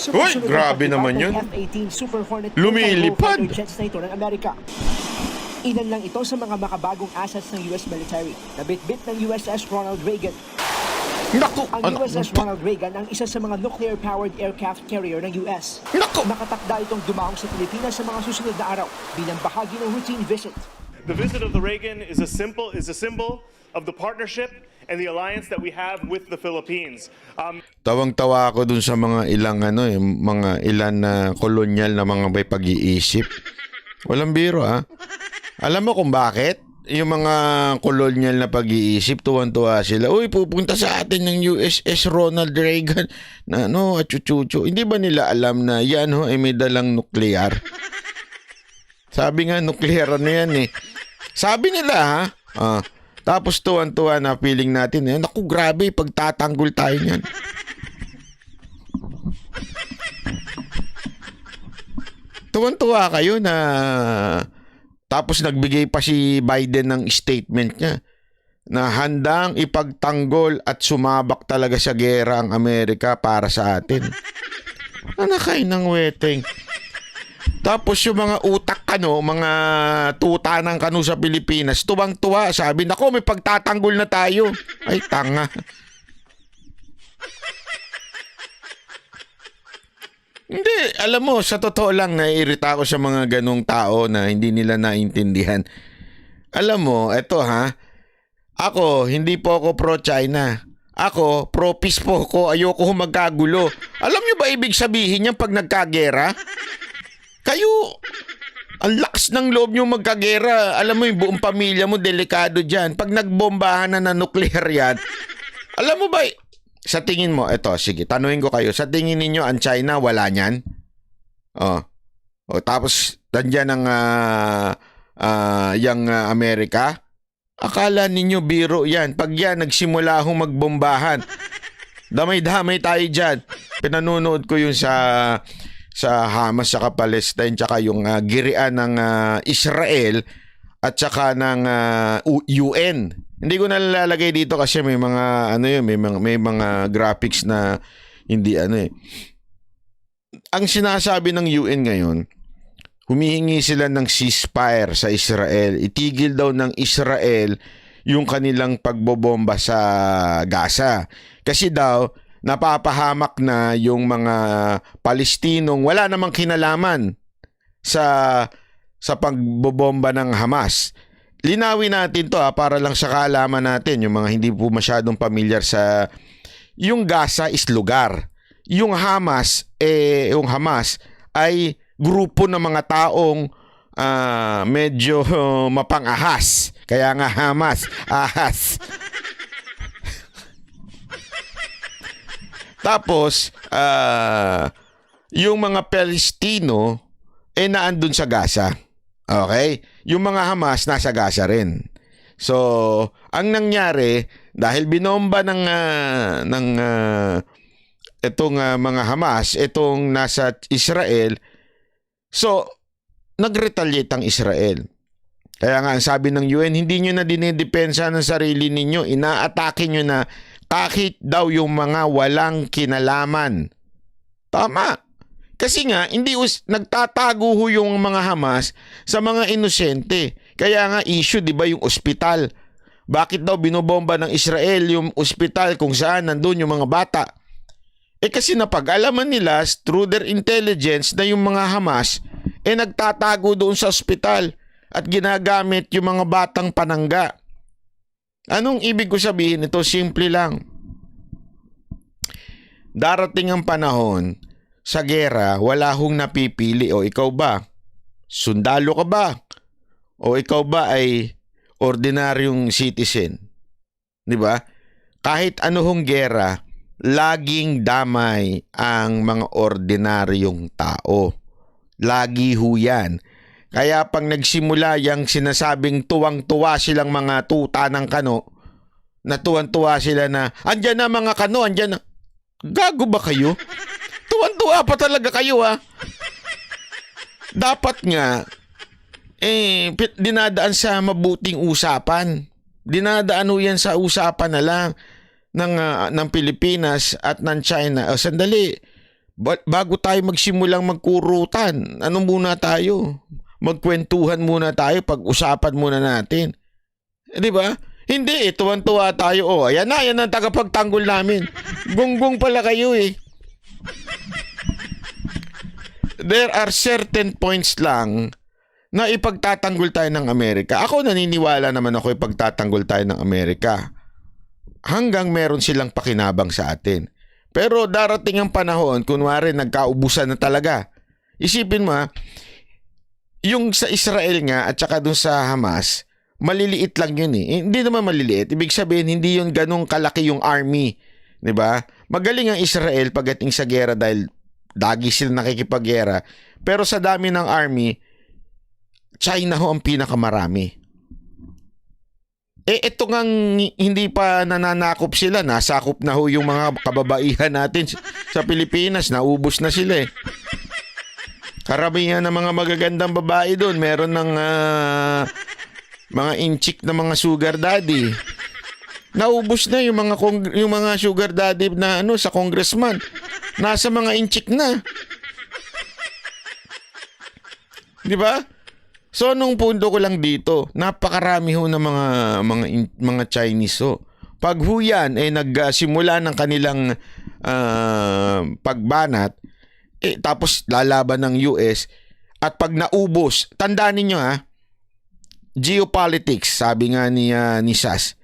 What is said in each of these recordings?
Uy, grabe naman yun. F-18 Super Hornet Lumilipad. jets na ito ng Amerika. Ilan lang ito sa mga makabagong assets ng US military na bit-bit ng USS Ronald Reagan. Naku! Ang USS Ronald Reagan ang isa sa mga nuclear-powered aircraft carrier ng US. Naku! Nakatakda itong dumaong sa Pilipinas sa mga susunod na araw bilang bahagi ng routine visit. The visit of the Reagan is a symbol of the partnership and the alliance that we have with the Philippines. Tawang-tawa ako dun sa mga ilang mga ilan na kolonyal na mga may pag-iisip. Walang biro Alam mo kung bakit? Yung mga kolonyal na pag-iisip, tuwan-tuwa sila. Uy, pupunta sa atin ng USS Ronald Reagan na at chuchucho. Hindi ba nila alam na yan ay may dalang nuklear? Sabi nga, nuklear na yan Sabi nila tapos tuwan-tuwa na feeling natin naku, grabe, pagtatanggol tayo niyan. Tuwan-tuwa kayo na tapos nagbigay pa si Biden ng statement niya na handang ipagtanggol at sumabak talaga sa gera ang Amerika para sa atin. Anakay ng weteng. Tapos yung mga utak mga tuta ng sa Pilipinas, tuwang-tuwa. Sabi, nako, may pagtatanggol na tayo. Ay, tanga. Hindi, alam mo, sa totoo lang, naiirita ako sa mga ganong tao na hindi nila naintindihan. Alam mo, eto ako, hindi po ako pro-China. Ako, pro-peace po ako. Ayoko magkagulo. Alam nyo ba ibig sabihin yan pag nagkagera? Kayo, ang lakas ng loob nyo magkagera. Alam mo, yung buong pamilya mo, delikado dyan. Pag nagbombahan na nuclear yan, alam mo ba, sa tingin mo, sige, tanungin ko kayo, sa tingin ninyo, ang China, wala niyan? Tapos, nandiyan ang yung Amerika? Akala ninyo biro yan. Pag yan, nagsimula akong magbombahan. Damay-damay tayo dyan. Pinanunood ko yung sa Hamas saka Palestine tsaka yung girian ng Israel at saka ng UN. Hindi ko nalalagay dito kasi may mga may mga graphics na hindi Ang sinasabi ng UN ngayon, humihingi sila ng ceasefire sa Israel. Itigil daw ng Israel yung kanilang pagbobomba sa Gaza. Kasi daw napapahamak na yung mga Palestinong wala namang kinalaman sa pagbobomba ng Hamas. Linawin natin to para lang sa kaalaman natin, yung mga hindi po masyadong pamilyar sa yung Gaza is lugar. Yung Hamas ay grupo ng mga taong medyo mapangahas. Kaya nga Hamas, ahas. Tapos, yung mga Palestino naandun sa Gaza. Okay? Yung mga Hamas nasa Gaza rin. So, ang nangyari, dahil binomba ng itong mga Hamas, itong nasa Israel, so, nag-retaliate ang Israel. Kaya nga, ang sabi ng UN, hindi nyo na dinidepensa ng sarili ninyo, inaatake nyo na kahit daw yung mga walang kinalaman. Tama. Kasi nga, nagtatago yung mga Hamas sa mga inosente. Kaya nga issue, di ba, yung ospital. Bakit daw binobomba ng Israel yung ospital kung saan nandun yung mga bata? Kasi napag-alaman nila through their intelligence na yung mga Hamas nagtatago doon sa ospital at ginagamit yung mga batang panangga. Anong ibig ko sabihin? Ito simple lang. Darating ang panahon sa gera, wala hong napipili. O ikaw ba? Sundalo ka ba? O ikaw ba ay ordinaryong citizen? Di ba? Kahit ano hong gera, laging damay ang mga ordinaryong tao. Lagi ho yan. Kaya pag nagsimula yung sinasabing tuwang-tuwa silang mga tuta ng kano, na tuwang-tuwa sila na, andyan na mga kano, andyan na. Gago ba kayo? Tuwan-tuwa pa talaga kayo Dapat nga, dinadaan sa mabuting usapan. Dinadaan ho yan sa usapan na lang ng Pilipinas at ng China. Sandali, bago tayo magsimulang magkurutan, ano muna tayo? Magkwentuhan muna tayo, pag-usapan muna natin. Di ba? Hindi, tuwan-tuwa tayo. Oh, ayan na, yan ang tagapagtanggol namin. Gunggong pala kayo eh. There are certain points lang na ipagtatanggol tayo ng Amerika. Ako naniniwala naman ako ipagtatanggol tayo ng Amerika. Hanggang meron silang pakinabang sa atin. Pero darating ang panahon, kunwari nagkaubusan na talaga. Isipin mo, yung sa Israel nga at saka dun sa Hamas, maliliit lang yun eh. Hindi naman maliliit. Ibig sabihin, hindi yun ganong kalaki yung army. Diba? Magaling ang Israel pagdating sa gera dahil dagi sila nakikipaggera. Pero sa dami ng army, China ho ang pinakamarami. Ito ngang hindi pa nananakop sila. Nasakop na ho yung mga kababaihan natin sa Pilipinas. Naubos na sila eh. Karamihan ng mga magagandang babae doon, meron ng mga inchik na mga sugar daddy. Naubos na yung mga sugar daddy na sa congressman. Nasa mga inchik na. 'Di ba? So nung punto ko lang dito, napakarami ho ng mga Chinese ho. Pag huyan nagsimula ng kanilang pagbanat, tapos lalaban ng US at pag naubos, tandaan niyo geopolitics, sabi nga ni Sas.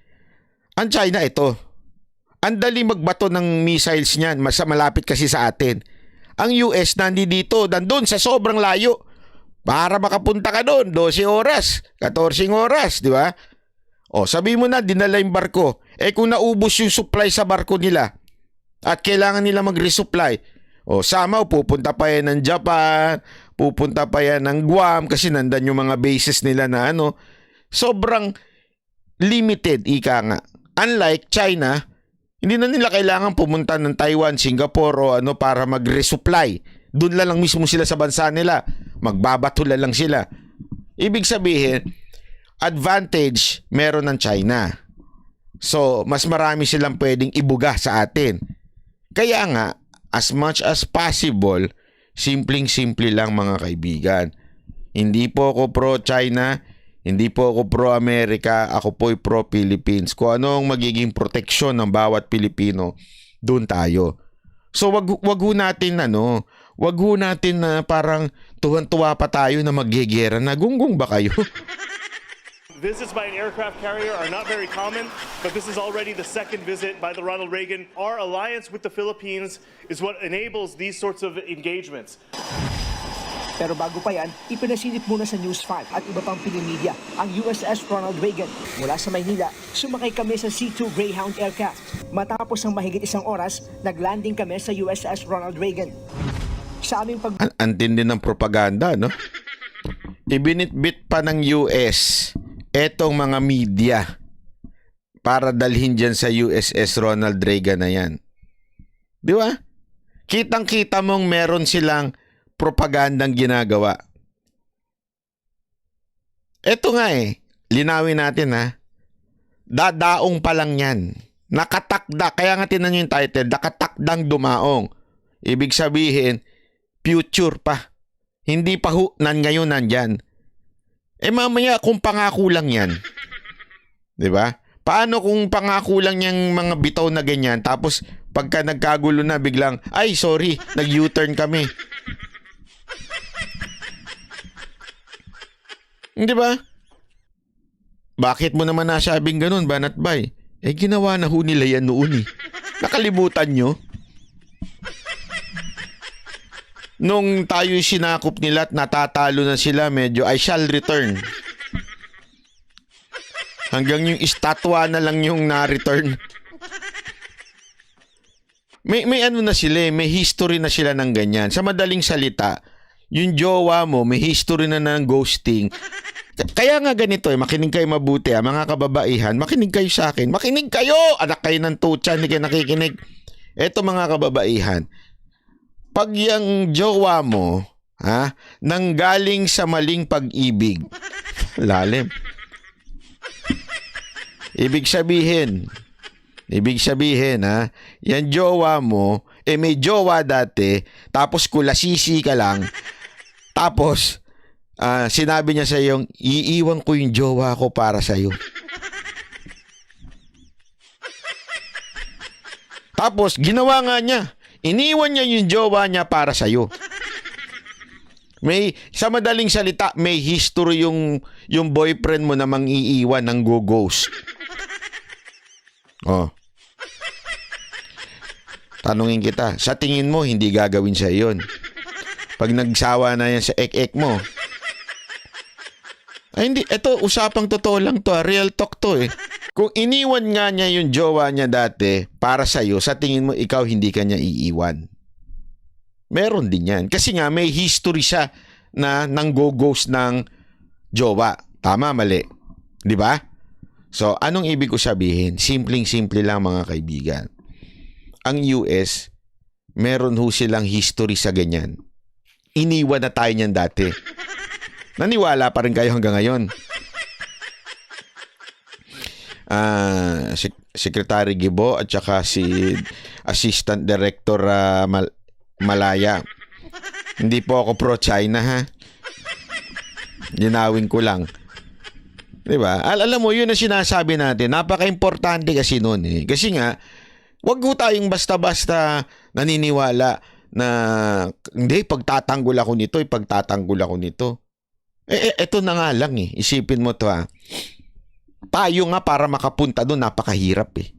Ang China ito. Ang dali magbato ng missiles niyan, malapit kasi sa atin. Ang US nandito, nandun sa sobrang layo. Para makapunta ka doon, 12 oras, 14 oras, di ba? O, sabi mo na, dinala yung barko. Kung naubos yung supply sa barko nila at kailangan nila mag-resupply, somehow pupunta pa yan ng Japan, pupunta pa yan ng Guam kasi nandan yung mga bases nila na sobrang limited, ika nga. Unlike China, hindi na nila kailangan pumunta ng Taiwan, Singapore o para mag-resupply. Doon lang mismo sila sa bansa nila. Magbabatula lang sila. Ibig sabihin, advantage meron ng China. So, mas marami silang pwedeng ibuga sa atin. Kaya nga, as much as possible, simpleng-simple lang mga kaibigan. Hindi po ako pro-China, hindi po ako pro-America, ako po'y pro-Philippines. Kung ano ang magiging proteksyon ng bawat Pilipino, doon tayo. So wag ho natin wag ho natin na parang tuwan-tuwa pa tayo na maggegera na gunggong ba kayo? Visits by an aircraft carrier are not very common, but this is already the second visit by the Ronald Reagan. Our alliance with the Philippines is what enables these sorts of engagements. Pero bago pa yan, ipinasilip muna sa News 5 at iba pang Pilimedia ang USS Ronald Reagan. Mula sa Maynila, sumakay kami sa C-2 Greyhound aircraft. Matapos ang mahigit 1 oras, naglanding kami sa USS Ronald Reagan. Sa aming Antindi ng propaganda, no? Ibinitbit pa ng US etong mga media para dalhin dyan sa USS Ronald Reagan na yan. Di ba? Kitang-kita mong meron silang propagandang ginagawa. Eto nga linawin natin dadaong pa lang yan. Nakatakda, kaya nga tinan nyo yung title, nakatakdang dumaong. Ibig sabihin, future pa. Hindi pa ngayon nandyan. Mamaya kung pangako lang yan. Diba? Paano kung pangako lang yung mga bitaw na ganyan, tapos pagka nagkagulo na biglang, ay sorry, nag-U-turn kami. Di ba? Bakit mo naman nasabing ganun, Banat Bay? Ginawa na ho nila yan noon Nakalimutan nyo? Nung tayo sinakop nila at natatalo na sila, medyo I shall return. Hanggang yung estatwa na lang yung na-return. May na sila may history na sila ng ganyan. Sa madaling salita, yung jowa mo, may history na ng ghosting. Kaya nga ganito makinig kayo mabuti mga kababaihan, makinig kayo sa akin. Makinig kayo! Anak kayo ng tutsa, hindi kayo nakikinig. Eto mga kababaihan, pag yung jowa mo, nanggaling sa maling pag-ibig, lalim. Ibig sabihin, Ibig sabihin, yan jowa mo, may jowa dati, tapos kulasisi ka lang, tapos sinabi niya sa iyo, iiwan ko yung jowa ko para sa iyo. Tapos, ginawa nga niya. Iniwan niya yung jowa niya para sa iyo. Sa madaling salita, may history yung boyfriend mo na mang-iiwan ng go-ghost. Oh. Tanungin kita, sa tingin mo, hindi gagawin siya yun. Pag nagsawa na yan sa ek-ek mo. Ay hindi, eto, usapang totoo lang to, real talk to eh. Kung iniwan nga niya yung jowa niya dati para sa'yo, sa tingin mo, ikaw hindi ka niya iiwan. Meron din yan. Kasi nga, may history siya na nang go-ghost ng jowa. Tama, mali. Di ba? So, anong ibig ko sabihin? Simpleng-simple lang mga kaibigan. Ang US, meron ho silang history sa ganyan. Iniwan na tayo niyan dati. Naniwala pa rin kayo hanggang ngayon. Secretary Gibo at saka si Assistant Director Malaya. Hindi po ako pro-China, ha? Ginawin ko lang. Diba? Alam mo, yun ang sinasabi natin. Napaka-importante kasi nun eh. Kasi nga, wag ho tayong basta-basta naniniwala na hindi, pagtatanggol ako nito. Eto na nga lang eh. Isipin mo to ha. Tayo nga para makapunta doon, napakahirap eh.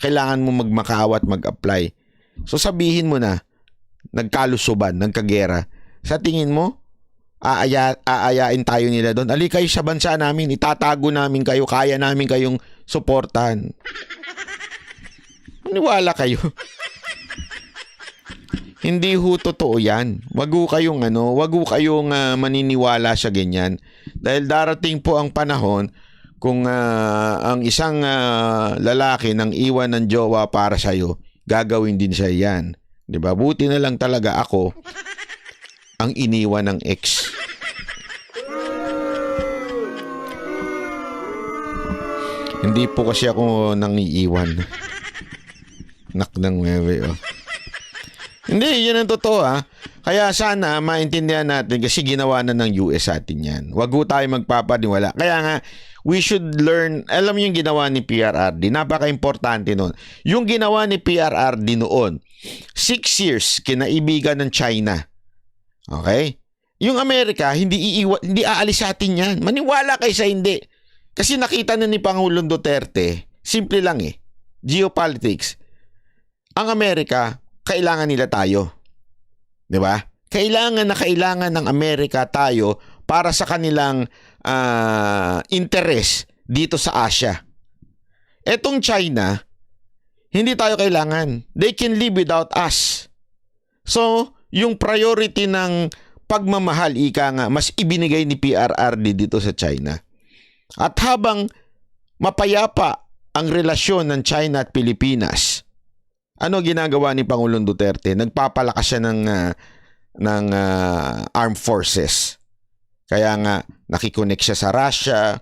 Kailangan mo magmakaawa at mag-apply. So sabihin mo na, nagkalusuban, nagkagera. Sa tingin mo, aayain tayo nila doon. Ali kayo sa bansa namin, itatago namin kayo, kaya namin kayong suportahan. Maniwala kayo. Hindi ho totoo yan. Wag ho kayong maniniwala sa ganyan. Dahil darating po ang panahon kung ang isang lalaki nang iwan ng jowa para sa'yo, gagawin din siya yan. Diba? Buti na lang talaga ako ang iniwan ng ex. Hindi po kasi ako nang iiwan. Nak ng wewe, oh. Hindi, yan ang totoo ha. Kaya sana maintindihan natin kasi ginawa na ng US sa atin yan. Wag ho tayo magpapaniwala. Kaya nga, we should learn, alam mo yung ginawa ni PRRD, napaka-importante nun. Yung ginawa ni PRRD noon, 6 years kinaibigan ng China. Okay? Yung Amerika, hindi aalis sa atin yan. Maniwala kayo sa hindi. Kasi nakita na ni Pangulong Duterte, simple lang eh, geopolitics. Ang Amerika, kailangan nila tayo. 'Di ba? Kailangan ng Amerika tayo para sa kanilang interest dito sa Asia. Etong China, hindi tayo kailangan. They can live without us. So, yung priority ng pagmamahal, ika nga, mas ibinigay ni PRRD dito sa China. At habang mapayapa ang relasyon ng China at Pilipinas, ano ginagawa ni Pangulong Duterte? Nagpapalakas siya ng armed forces. Kaya nga, nakikonek siya sa Russia,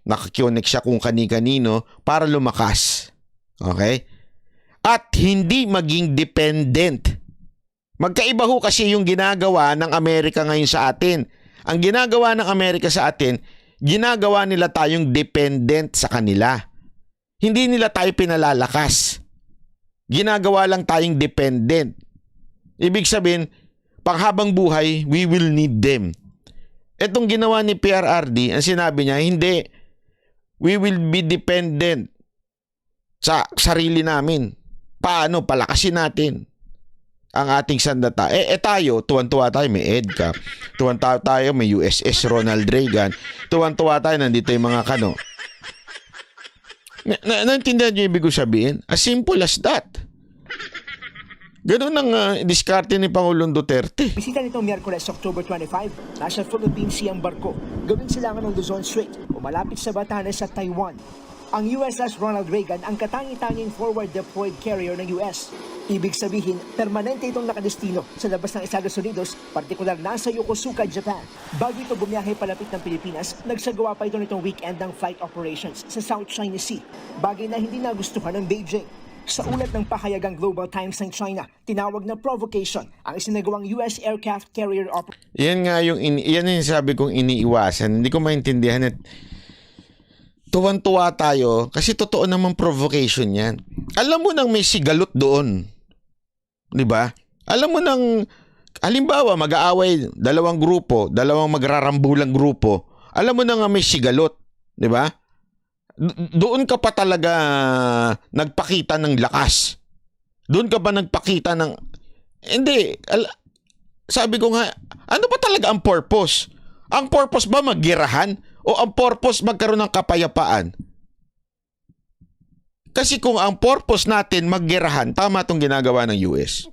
nakikonek siya kung kani-kanino para lumakas. Okay? At hindi maging dependent. Magkaiba ho kasi yung ginagawa ng Amerika ngayon sa atin. Ang ginagawa ng Amerika sa atin, ginagawa nila tayong dependent sa kanila. Hindi nila tayo pinalalakas. Ginagawa lang tayong dependent. Ibig sabihin, panghabang buhay, we will need them. Etong ginawa ni PRRD, ang sinabi niya, hindi, we will be dependent sa sarili namin. Paano? Palakasin natin ang ating sandata. Tayo, tuwan-tuwa tayo, may EDCA. Tuwan-tuwa tayo, may USS Ronald Reagan. Tuwan-tuwa tayo, nandito yung mga kano. Naintindihan niyo ibig ko sabihin? As simple as that. Ganun ang diskarte ni Pangulong Duterte. Bisita nitong Miyerkules, October 25, nasa Philippine Sea ang barko. Gawing silangan ng Luzon Strait o malapit sa Batanes sa Taiwan. Ang USS Ronald Reagan ang katangi-tanging forward deployed carrier ng US. Ibig sabihin, permanente itong nakadestino sa labas ng Estados Unidos, partikular na sa Yokosuka, Japan. Bago ito bumiyahe palapit ng Pilipinas, nagsagawa pa ito nitong weekend ng flight operations sa South China Sea, bagay na hindi nagustuhan ng Beijing. Sa ulat ng pahayagang Global Times ng China, tinawag na provocation ang isinagawang US aircraft carrier operation. Yan nga yan yung sabi kong iniiwasan. Hindi ko maintindihan at tuwan-tuwa tayo kasi totoo namang provocation yan. Alam mo nang may sigalot doon. 'Di ba? Alam mo nang halimbawa mag-aaway dalawang grupo, dalawang magrarambulang grupo. Alam mo na nga may sigalot, 'di ba? Doon ka pa talaga nagpakita ng lakas. Doon ka ba nagpakita ng hindi, sabi ko nga, ano ba talaga ang purpose? Ang purpose ba maggirahan o ang purpose magkaroon ng kapayapaan? Kasi kung ang purpose natin maggirahan, tama itong ginagawa ng US.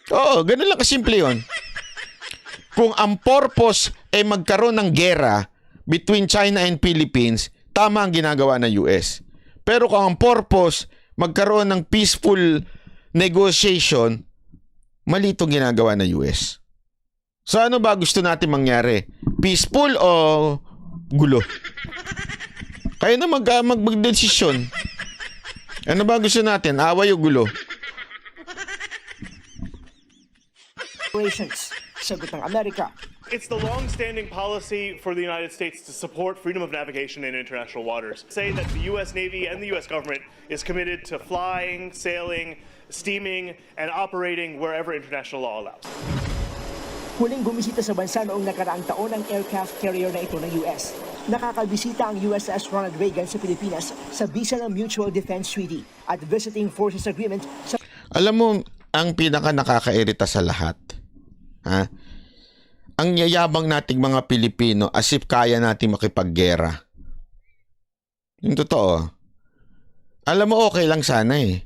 Oo, ganun lang kasimple yun. Kung ang purpose ay magkaroon ng gera between China and Philippines, tama ang ginagawa ng US. Pero kung ang purpose magkaroon ng peaceful negotiation, mali itong ginagawa ng US. So ano ba gusto natin mangyari? Peaceful o gulo? Kaya na magdesisyon. Ano ba gusto natin? Away o gulo? Sagot ng Amerika. It's the long-standing policy for the United States to support freedom of navigation in international waters. Say that the U.S. Navy and the U.S. government is committed to flying, sailing, steaming, and operating wherever international law allows. Huling bumisita sa bansa noong nakaraang taon ang aircraft carrier na ito ng US. Nakakabisita ang USS Ronald Reagan sa Pilipinas sa bisa ng Mutual Defense Treaty at Visiting Forces Agreement sa... Alam mo, ang pinaka nakakairita sa lahat, ha? Ang yayabang nating mga Pilipino as if kaya nating makipaggera. Yung totoo. Alam mo, okay lang sana eh.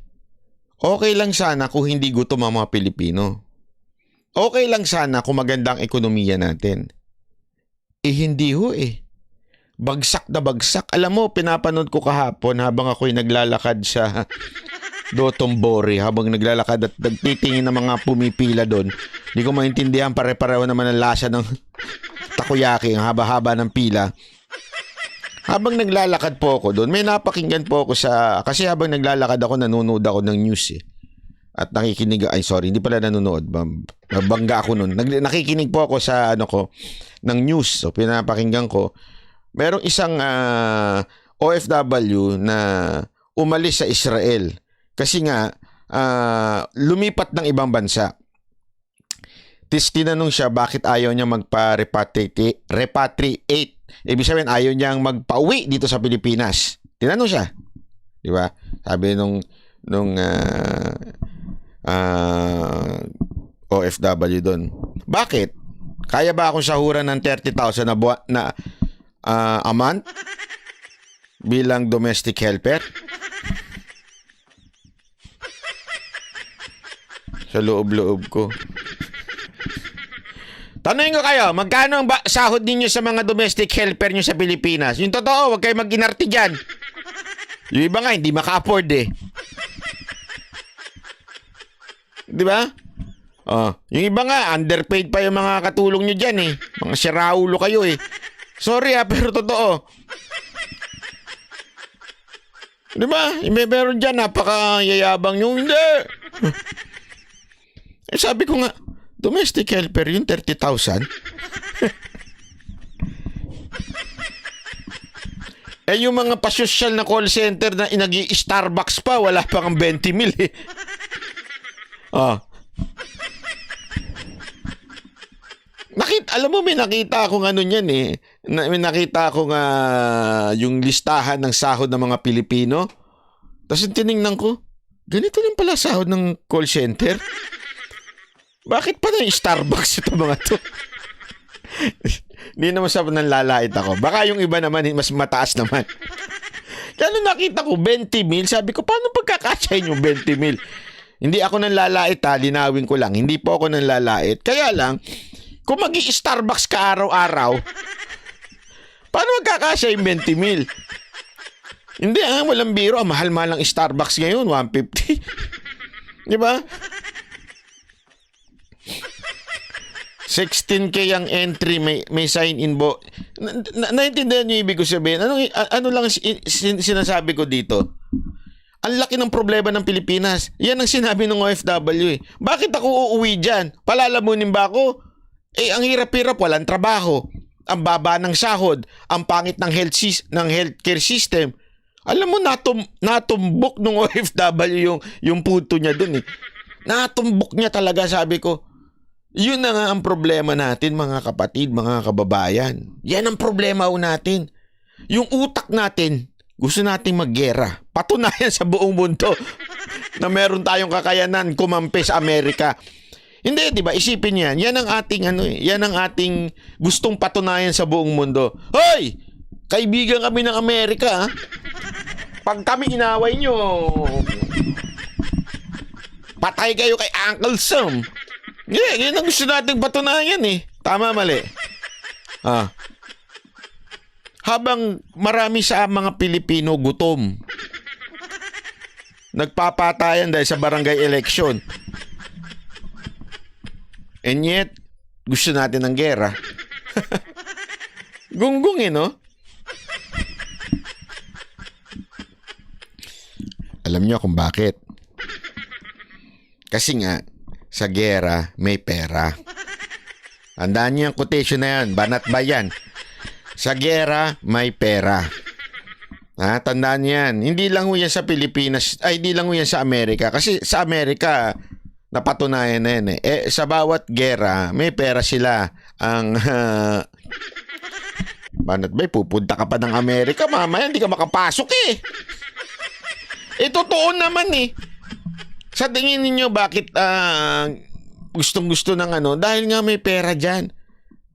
Okay lang sana kung hindi gutom ang mga Pilipino. Okay lang sana kung magandang ekonomiya natin. Hindi ho eh. Bagsak na bagsak. Alam mo, pinapanood ko kahapon habang ako'y naglalakad sa Dotonbori, habang naglalakad at nagtitingin ng mga pumipila doon. Hindi ko maintindihan, pare-pareho naman ang lasa ng takoyaki, ang haba-haba ng pila. Habang naglalakad po ako doon, may napakinggan po ako kasi habang naglalakad ako, nanonood ako ng news eh. At nakikinig, hindi pala nanonood. Nabangga ako noon. Nakikinig po ako sa ng news. So, pinapakinggan ko. Merong isang OFW na umalis sa Israel kasi nga lumipat ng ibang bansa. Tinanong siya bakit ayaw niya magpa-repatriate. Ibig sabihin ayaw niyang magpa-uwi dito sa Pilipinas. Tinanong siya. Di ba? Sabi nung OFW doon. Bakit? Kaya ba akong sahuran ng 30,000 na a month bilang domestic helper? Sa loob-loob ko. Tanungin ko kayo, magkano ang sahod ninyo sa mga domestic helper nyo sa Pilipinas? Yung totoo, huwag kayo mag-inarte dyan. Yung iba nga, hindi maka-afford eh. Di ba? Yung iba nga, underpaid pa yung mga katulong nyo dyan eh. Mga siraulo kayo eh. Sorry pero totoo. Di ba? Meron dyan, napakayayabang yung hindi. Sabi ko nga, domestic helper yung 30,000. Yung mga pasosyal na call center na nag-i-Starbucks pa, wala pa kang 20,000 eh. Alam mo, may nakita akong niyan eh. May nakita akong yung listahan ng sahod ng mga Pilipino. Tapos tinignan ko, ganito lang pala sahod ng call center. Bakit pa na yung Starbucks ito mga to? Hindi naman sa nanlalait ako. Baka yung iba naman mas mataas naman. Kaya nung nakita ko 20,000, sabi ko, paano pagkakasya yung 20,000? Hindi ako nanlalait linawin ko lang. Hindi po ako nanlalait. Kaya lang, kung mag-i-Starbucks ka araw-araw, paano magkakasya yung 20,000? Hindi walang biro. Mahal-mahal ang Starbucks ngayon, 150. Di ba? 16K ang entry, may sign-in naintindihan niyo ibig ko sabihin? Ano lang sinasabi ko dito? Ang laki ng problema ng Pilipinas. Yan ang sinabi ng OFW eh. Bakit ako uuwi dyan? Palalamunin ba ako? Ang hirap-hirap, walang trabaho. Ang baba ng sahod, ang pangit ng healthcare system. Alam mo, natumbok ng OFW yung punto niya dun eh. Natumbok niya talaga, sabi ko. Yun na nga ang problema natin, mga kapatid, mga kababayan. Yan ang problema natin. Yung utak natin, gusto nating maggera. Patunayan sa buong mundo na meron tayong kakayanan kumampi sa Amerika. Hindi, di ba? Isipin yan. Yan ang ating yan ang ating gustong patunayan sa buong mundo. Hoy! Kaibigan kami ng Amerika, ha? Pag kami inaway nyo, patay kayo kay Uncle Sam. Yan ang gusto nating patunayan eh. Tama, mali. Habang marami sa mga Pilipino gutom, nagpapatayan dahil sa barangay election. And yet, gusto natin ng gera. Gunggong eh, no? Alam niyo kung bakit? Kasi nga, sa gera, may pera. Tandaan niyo yung quotation na yan. Banat ba yan? Sa gera, may pera. Tandaan niyo yan. Hindi lang ho yan sa Pilipinas. Hindi lang ho yan sa Amerika. Kasi sa Amerika, napatunayan na yan eh. Sa bawat gera, may pera sila. Ang... Banat ba? Pupunta ka pa ng Amerika, mamaya hindi ka makapasok eh. Totoo naman eh. Sa tingin ninyo, bakit gustong-gusto ng dahil nga may pera dyan.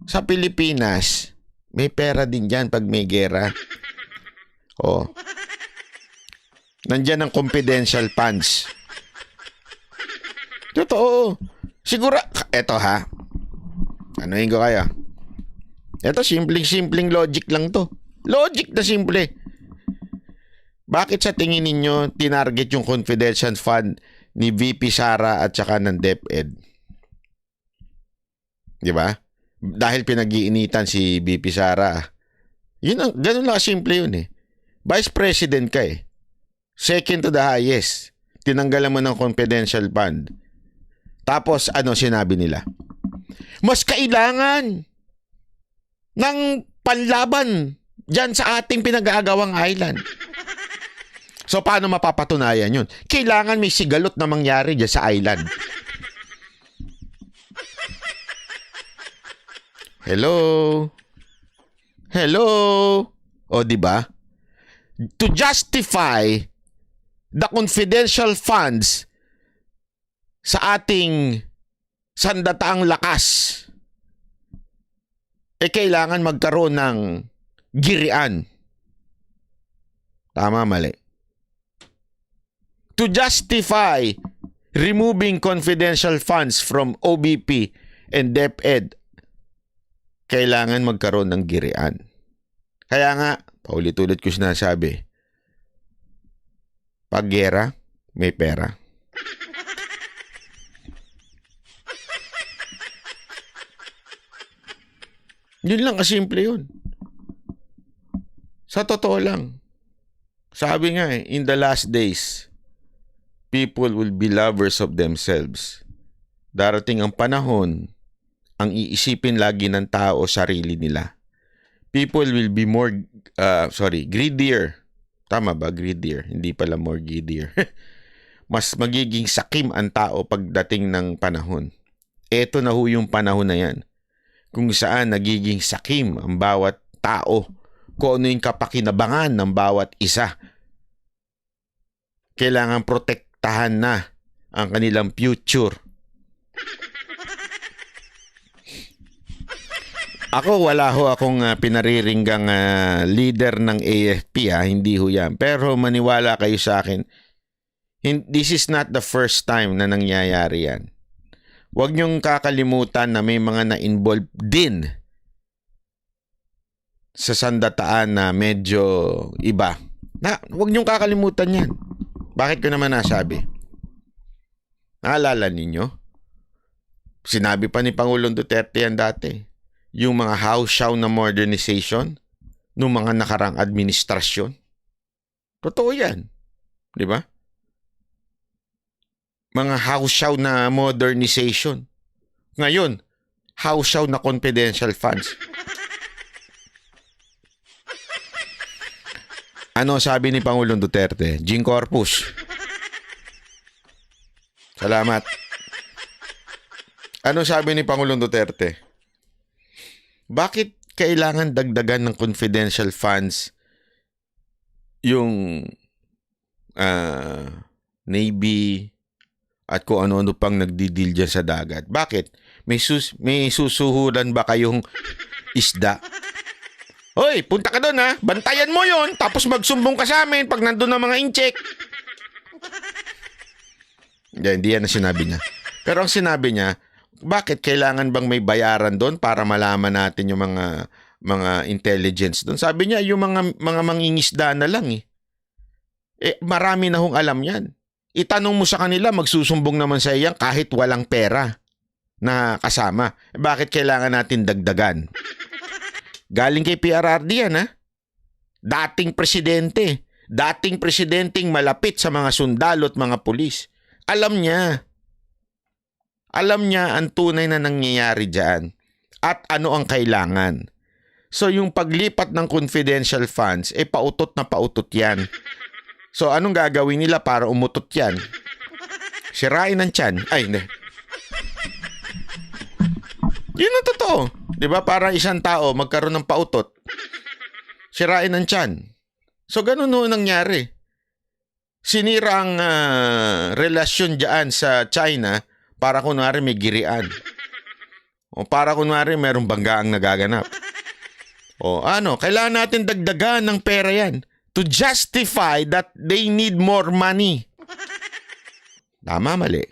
Sa Pilipinas, may pera din dyan pag may gera. Nandyan ang confidential funds. Totoo. Siguro, eto ha. Anuhin ko kayo. Eto, simpleng logic lang to. Logic na simple. Bakit sa tingin ninyo tinarget yung confidential fund ni VP Sara at saka ng DepEd? Di ba? Dahil pinag-iinitan si VP Sara. Ganun lang simple yun eh. Vice President ka eh. Second to the highest. Tinanggalan mo ng confidential fund. Tapos sinabi nila? Mas kailangan ng panlaban dyan sa ating pinag-aagawang island. So, paano mapapatunayan yun? Kailangan may sigalot na mangyari dyan sa island. Hello? O, di ba? To justify the confidential funds sa ating sandataang lakas, kailangan magkaroon ng girian. Tama, mali? To justify removing confidential funds from OBP and DepEd, kailangan magkaroon ng girian. Kaya nga, paulit-ulit ko sinasabi, pag gera, may pera. Yun lang kasimple yun. Sa totoo lang. Sabi nga in the last days, people will be lovers of themselves. Darating ang panahon, ang iisipin lagi ng tao sarili nila. People will be more, greedier. Tama ba? Greedier. Hindi pala more greedier. Mas magiging sakim ang tao pagdating ng panahon. Eto na ho yung panahon na yan. Kung saan nagiging sakim ang bawat tao. Kung ano yung kapakinabangan ng bawat isa. Kailangan protektahan na ang kanilang future. Ako, wala ho akong pinariringgang leader ng AFP. Hindi ho yan. Pero maniwala kayo sa akin, this is not the first time na nangyayari yan. Huwag niyong kakalimutan na may mga na-involve din sa sandataan na medyo iba. Huwag niyong kakalimutan yan. Bakit ko naman nasabi? Naalala ninyo? Sinabi pa ni Pangulong Duterte yan dati. Yung mga house-show na modernization ng mga nakarang administrasyon. Totoo yan. Di ba? Mga house-show na modernization. Ngayon, house-show na confidential funds. Ano sabi ni Pangulong Duterte? Jing Corpus. Salamat. Ano sabi ni Pangulong Duterte? Bakit kailangan dagdagan ng confidential funds yung Navy at kung ano-ano pang nagdidil dyan sa dagat? Bakit? May susuhulan ba kayong isda? Hoy, punta ka doon ha. Bantayan mo yon, tapos magsumbong ka sa amin pag nandun ang mga incheck. Hindi yan ang sinabi niya. Pero ang sinabi niya, bakit kailangan bang may bayaran doon para malaman natin yung mga intelligence doon? Sabi niya, yung mga mangingisda na lang eh. Marami na hong alam yan. Itanong mo sa kanila, magsusumbong naman sa iyan kahit walang pera na kasama. Bakit kailangan natin dagdagan? Galing kay PRRD yan ha. Dating presidenteng malapit sa mga sundalo at mga pulis. Alam niya ang tunay na nangyayari dyan at ano ang kailangan. So yung paglipat ng confidential funds, pautot na pautot yan. So anong gagawin nila para umutot yan? Sirain ang tiyan. Ay, hindi. Yun ang totoo. Diba? Para isang tao magkaroon ng pautot. Sirain ang tiyan. So ganun ho nangyari. Sinira ang relasyon dyan sa China para kunwari may girian. O para kunwari mayroong banggaang nagaganap. O ano, kailangan natin dagdagan ng pera yan to justify that they need more money. Tama, mali.